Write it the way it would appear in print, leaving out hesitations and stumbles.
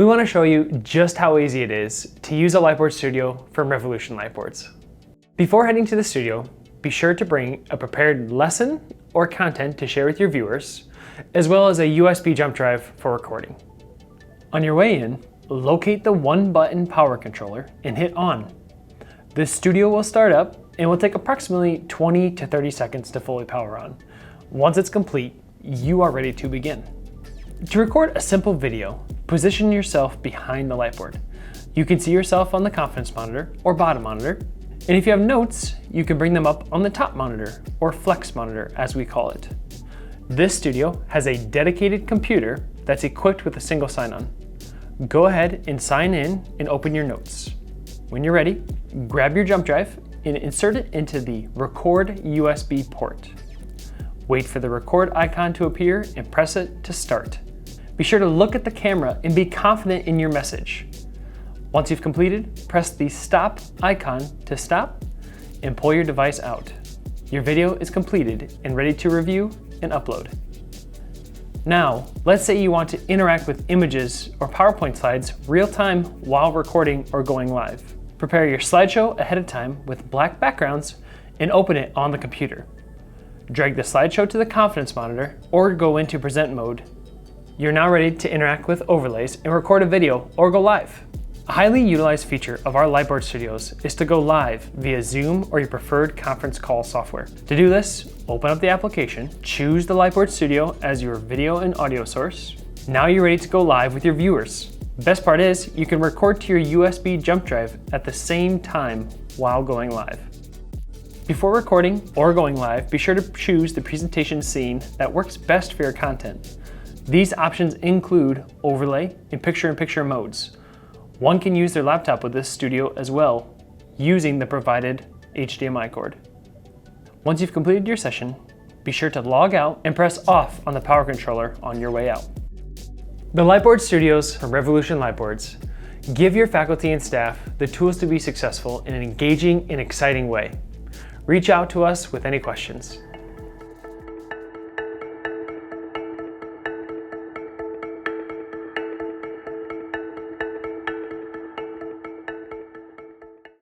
we want to show you just how easy it is to use a Lightboard Studio from Revolution Lightboards. Before heading to the studio, be sure to bring a prepared lesson or content to share with your viewers, as well as a USB jump drive for recording. On your way in, locate the one-button power controller and hit on. The studio will start up and will take approximately 20 to 30 seconds to fully power on. Once it's complete, you are ready to begin. To record a simple video, position yourself behind the Lightboard. You can see yourself on the confidence monitor or bottom monitor, and if you have notes, you can bring them up on the top monitor or flex monitor as we call it. This studio has a dedicated computer that's equipped with a single sign-on. Go ahead and sign in and open your notes. When you're ready, grab your jump drive and insert it into the Record USB port. Wait for the record icon to appear and press it to start. Be sure to look at the camera and be confident in your message. Once you've completed, press the stop icon to stop and pull your device out. Your video is completed and ready to review and upload. Now, let's say you want to interact with images or PowerPoint slides real time while recording or going live. Prepare your slideshow ahead of time with black backgrounds and open it on the computer. Drag the slideshow to the confidence monitor or go into present mode. You're now ready to interact with overlays and record a video or go live. A highly utilized feature of our Lightboard Studios is to go live via Zoom or your preferred conference call software. To do this, open up the application, choose the Lightboard Studio as your video and audio source. Now you're ready to go live with your viewers. The best part is you can record to your USB jump drive at the same time while going live. Before recording or going live, be sure to choose the presentation scene that works best for your content. These options include overlay and picture-in-picture modes. One can use their laptop with this studio as well, using the provided HDMI cord. Once you've completed your session, be sure to log out and press off on the power controller on your way out. The Lightboard Studios from Revolution Lightboards give your faculty and staff the tools to be successful in an engaging and exciting way. Reach out to us with any questions.